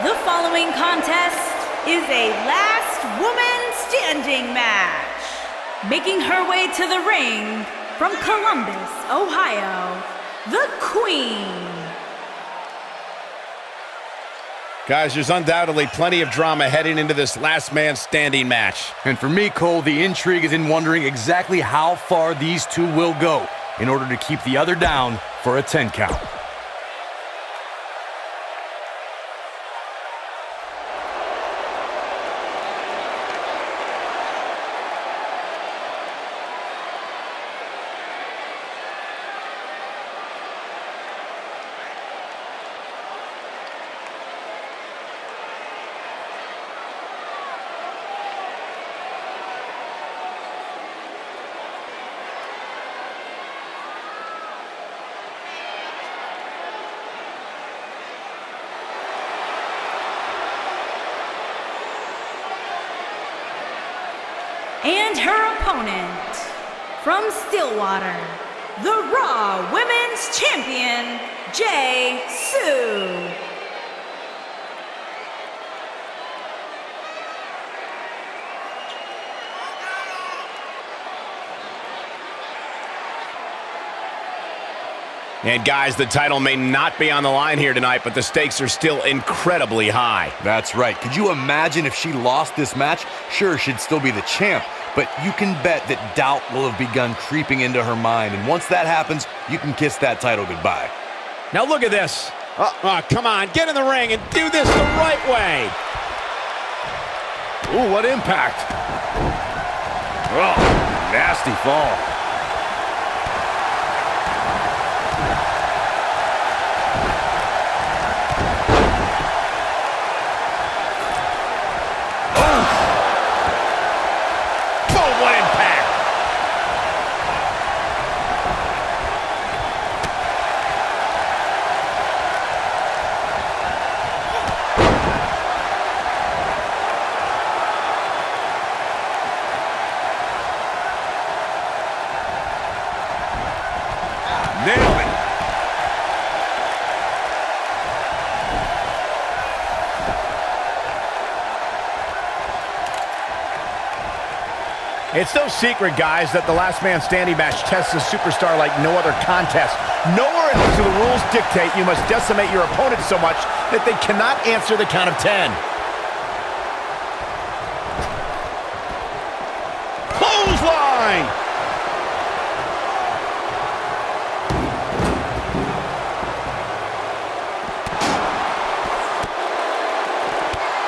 The following contest is a last woman standing match. Making her way to the ring from Columbus, Ohio, the Queen. Guys, there's undoubtedly plenty of drama heading into this last man standing match. And for me, Cole, the intrigue is in wondering exactly how far these two will go in order to keep the other down for a 10 count. And her opponent, from Stillwater, the Raw Women's Champion, Sue. And guys, the title may not be on the line here tonight, but the stakes are still incredibly high. That's right. Could you imagine if she lost this match? Sure, she'd still be the champ, but you can bet that doubt will have begun creeping into her mind. And once that happens, you can kiss that title goodbye. Now look at this. Come on, get in the ring and do this the right way. Ooh, what impact. Oh, nasty fall. Nailed it. It's no secret, guys, that the last man standing match tests a superstar like no other contest. Nowhere in which the rules dictate you must decimate your opponent so much that they cannot answer the count of 10. Clothesline!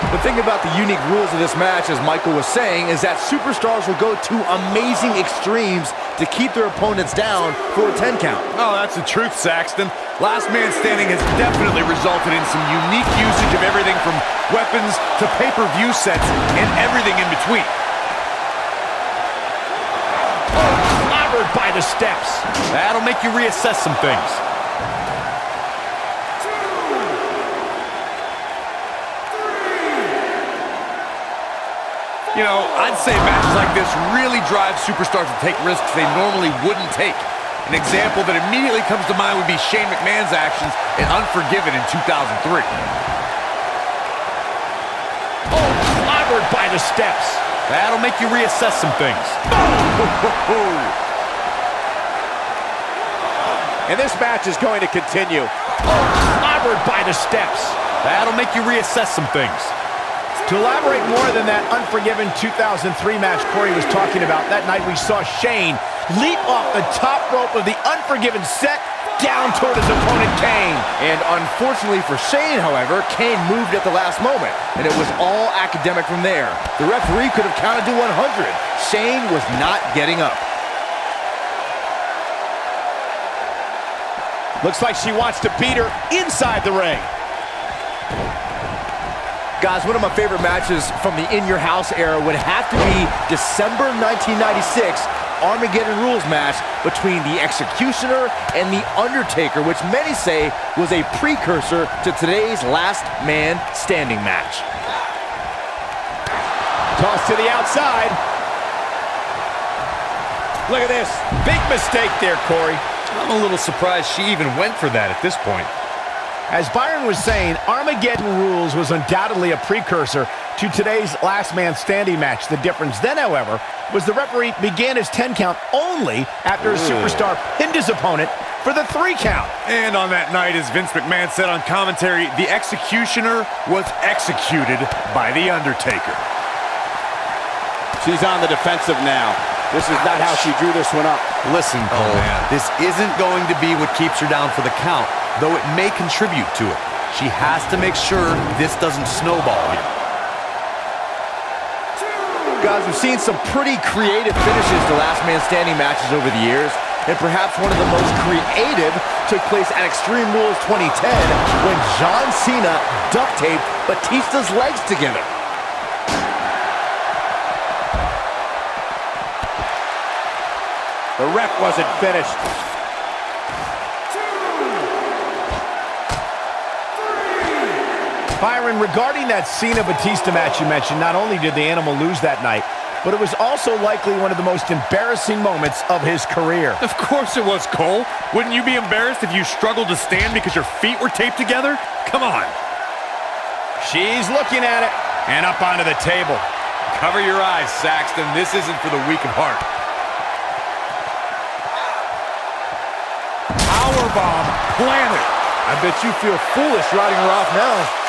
The thing about the unique rules of this match, as Michael was saying, is that superstars will go to amazing extremes to keep their opponents down for a 10 count. Oh, that's the truth, Saxton. Last man standing has definitely resulted in some unique usage of everything from weapons to pay-per-view sets and everything in between. Oh, clobbered by the steps. That'll make you reassess some things. You know, I'd say matches like this really drive superstars to take risks they normally wouldn't take. An example that immediately comes to mind would be Shane McMahon's actions in Unforgiven in 2003. Oh, clobbered by the steps. That'll make you reassess some things. And this match is going to continue. Oh, clobbered by the steps. That'll make you reassess some things. To elaborate more than that Unforgiven 2003 match Corey was talking about, that night we saw Shane leap off the top rope of the Unforgiven set down toward his opponent Kane. And unfortunately for Shane, however, Kane moved at the last moment, and it was all academic from there. The referee could have counted to 100. Shane was not getting up. Looks like she wants to beat her inside the ring. Guys, one of my favorite matches from the In Your House era would have to be December 1996 Armageddon Rules match between the Executioner and the Undertaker, which many say was a precursor to today's Last Man Standing match. Toss to the outside. Look at this. Big mistake there, Corey. I'm a little surprised she even went for that at this point. As Byron was saying, Armageddon Rules was undoubtedly a precursor to today's Last Man Standing match. The difference then, however, was the referee began his 10 count only after a superstar pinned his opponent for the 3 count. And on that night, as Vince McMahon said on commentary, the executioner was executed by The Undertaker. She's on the defensive now. This is not how she drew this one up. Listen, Cole, this isn't going to be what keeps her down for the count, though it may contribute to it. She has to make sure this doesn't snowball here. Guys, we've seen some pretty creative finishes to Last Man Standing matches over the years, and perhaps one of the most creative took place at Extreme Rules 2010 when John Cena duct taped Batista's legs together. The ref wasn't finished. Byron, regarding that Cena-Batista match you mentioned, not only did the Animal lose that night, but it was also likely one of the most embarrassing moments of his career. Of course it was, Cole. Wouldn't you be embarrassed if you struggled to stand because your feet were taped together? Come on. She's looking at it, and up onto the table. Cover your eyes, Saxton. This isn't for the weak of heart. Powerbomb planted. I bet you feel foolish riding her off now.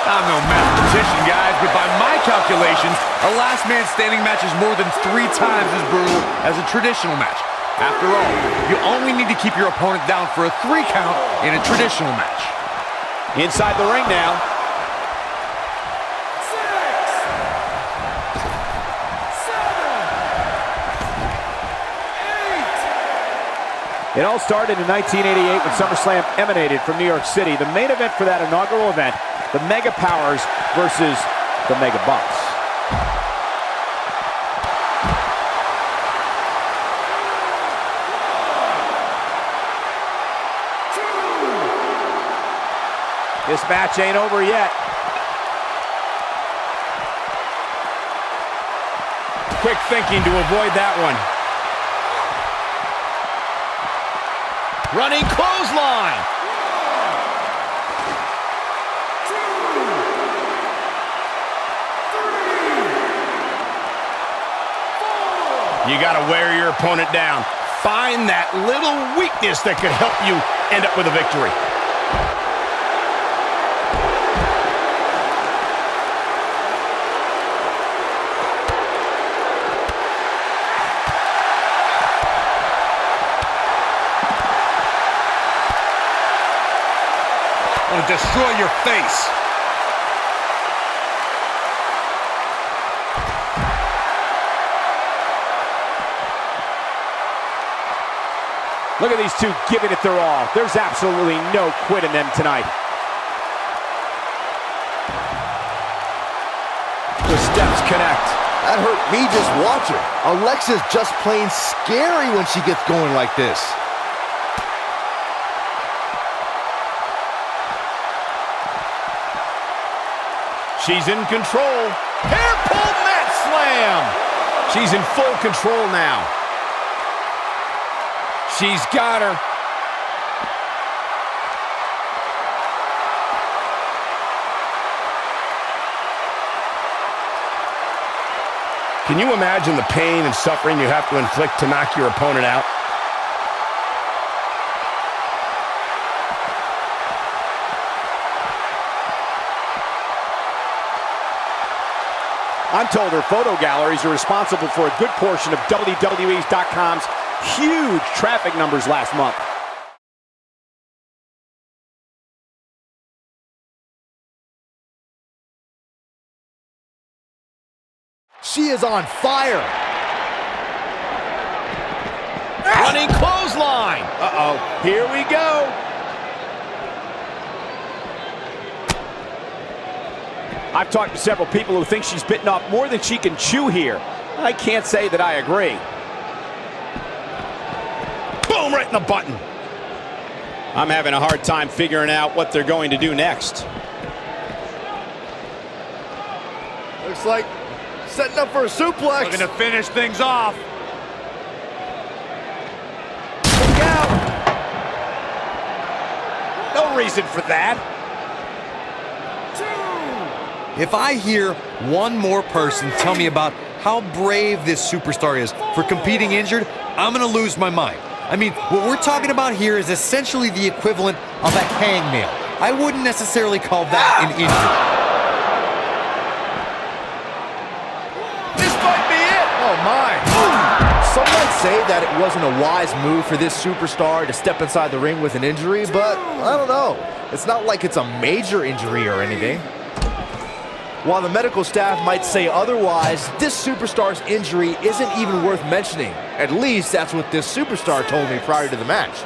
I'm no mathematician, guys, but by my calculations, a Last Man Standing match is more than 3 times as brutal as a traditional match. After all, you only need to keep your opponent down for a 3 count in a traditional match. Inside the ring now. It all started in 1988 when SummerSlam emanated from New York City. The main event for that inaugural event, the Mega Powers versus the Mega Bucks. This match ain't over yet. Quick thinking to avoid that one. Running clothesline. You got to wear your opponent down. Find that little weakness that could help you end up with a victory. I'm gonna destroy your face. Look at these two giving it their all. There's absolutely no quit in them tonight. The steps connect. That hurt me just watching. Alexa's just plain scary when she gets going like this. She's in control. Hair pull mat slam. She's in full control now. She's got her. Can you imagine the pain and suffering you have to inflict to knock your opponent out? I'm told her photo galleries are responsible for a good portion of WWE's.com's huge traffic numbers last month. She is on fire. Running clothesline. Uh-oh, here we go. I've talked to several people who think she's bitten off more than she can chew here. I can't say that I agree. Boom, right in the button. I'm having a hard time figuring out what they're going to do next. Looks like setting up for a suplex. Looking to finish things off. Look out. reason for that. If I hear one more person tell me about how brave this superstar is for competing injured, I'm gonna lose my mind. I mean, what we're talking about here is essentially the equivalent of a hangnail. I wouldn't necessarily call that an injury. This might be it. Oh, my. Some might say that it wasn't a wise move for this superstar to step inside the ring with an injury, but I don't know. It's not like it's a major injury or anything. While the medical staff might say otherwise, this superstar's injury isn't even worth mentioning. At least that's what this superstar told me prior to the match.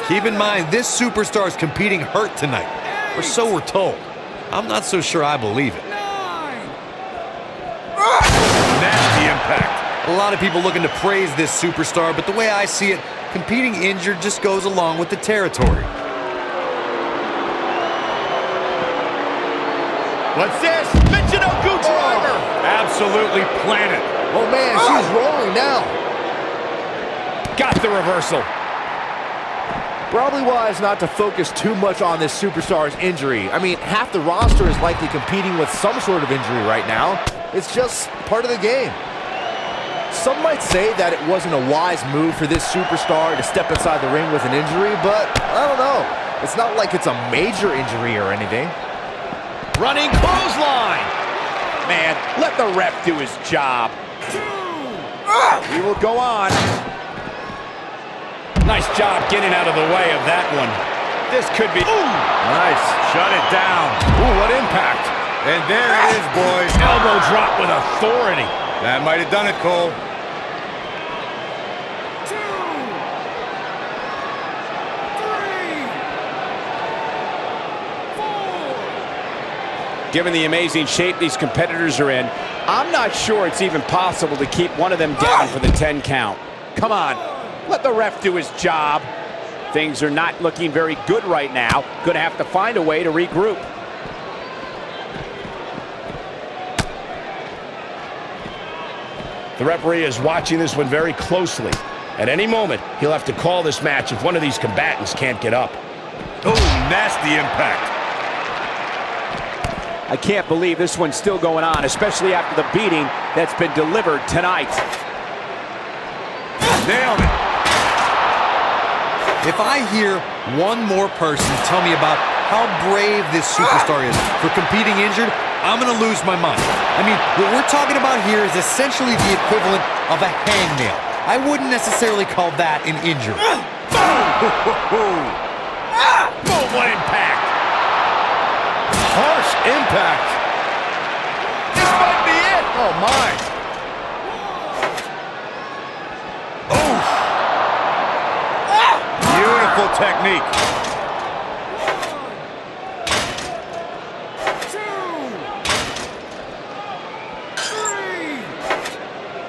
Keep in mind, this superstar is competing hurt tonight, or so we're told. I'm not so sure I believe it. Nasty impact. A lot of people looking to praise this superstar, but the way I see it, competing injured just goes along with the territory. What's this? Michinoku driver. Absolutely planted. Oh man, she's rolling now. Got the reversal. Probably wise not to focus too much on this superstar's injury. I mean, half the roster is likely competing with some sort of injury right now. It's just part of the game. Some might say that it wasn't a wise move for this superstar to step inside the ring with an injury, but I don't know. It's not like it's a major injury or anything. Running clothesline. Man, let the ref do his job. He will go on. Nice job getting out of the way of that one. This could be... Ooh. Nice. Shut it down. Ooh, what impact. And there it is, boys. Elbow drop with authority. That might have done it, Cole. Given the amazing shape these competitors are in, I'm not sure it's even possible to keep one of them down for the 10 count. Come on. Let the ref do his job. Things are not looking very good right now. Gonna have to find a way to regroup. The referee is watching this one very closely. At any moment, he'll have to call this match if one of these combatants can't get up. Oh, nasty impact. I can't believe this one's still going on, especially after the beating that's been delivered tonight. Nailed it. If I hear one more person tell me about how brave this superstar is for competing injured, I'm gonna lose my mind. I mean, what we're talking about here is essentially the equivalent of a hangnail. I wouldn't necessarily call that an injury. Boom, what impact. Harsh impact. This might be it. Oh my. Beautiful technique.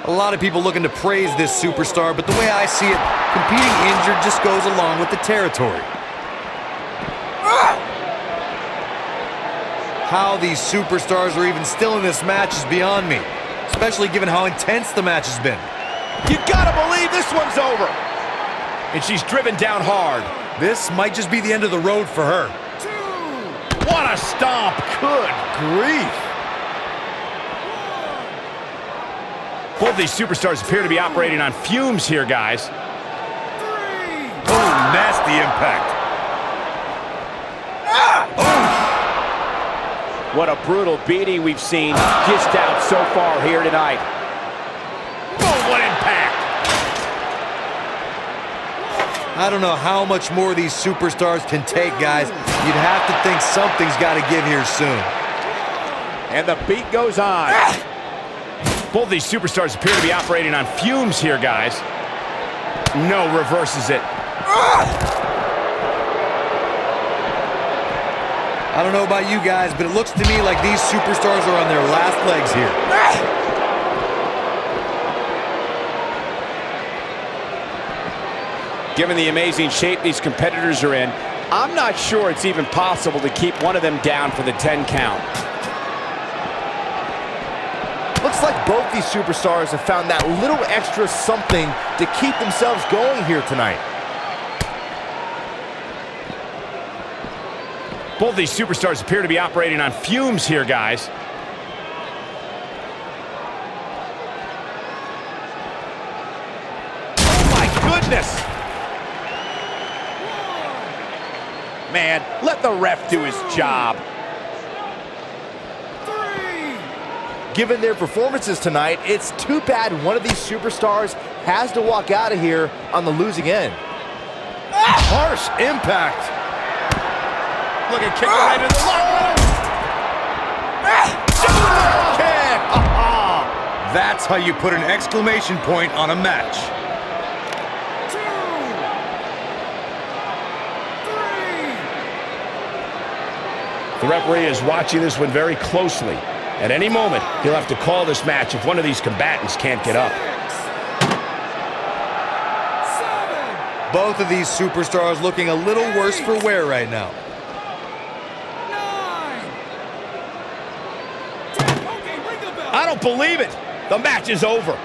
A lot of people looking to praise this superstar, but the way I see it, competing injured just goes along with the territory. How these superstars are even still in this match is beyond me, especially given how intense the match has been. You gotta believe this one's over. And she's driven down hard. This might just be the end of the road for her. What a stomp. Good grief. Both these superstars appear to be operating on fumes here, guys. Oh, nasty impact. What a brutal beating we've seen dished out so far here tonight. Oh, what impact. I don't know how much more these superstars can take, guys. You'd have to think something's got to give here soon. And the beat goes on. Both these superstars appear to be operating on fumes here, guys. No, reverses it. I don't know about you guys, but it looks to me like these superstars are on their last legs here. Given the amazing shape these competitors are in, I'm not sure it's even possible to keep one of them down for the 10 count. Looks like both these superstars have found that little extra something to keep themselves going here tonight. Both these superstars appear to be operating on fumes here, guys. Oh my goodness! Man, let the ref do his job. Given their performances tonight, it's too bad one of these superstars has to walk out of here on the losing end. Harsh impact. Look at kick right to the Kick! That's how you put an exclamation point on a match. 2, 3. The referee is watching this one very closely. At any moment, he'll have to call this match if one of these combatants can't get up. 7. Both of these superstars looking a little worse for wear right now. 9. I don't believe it. The match is over.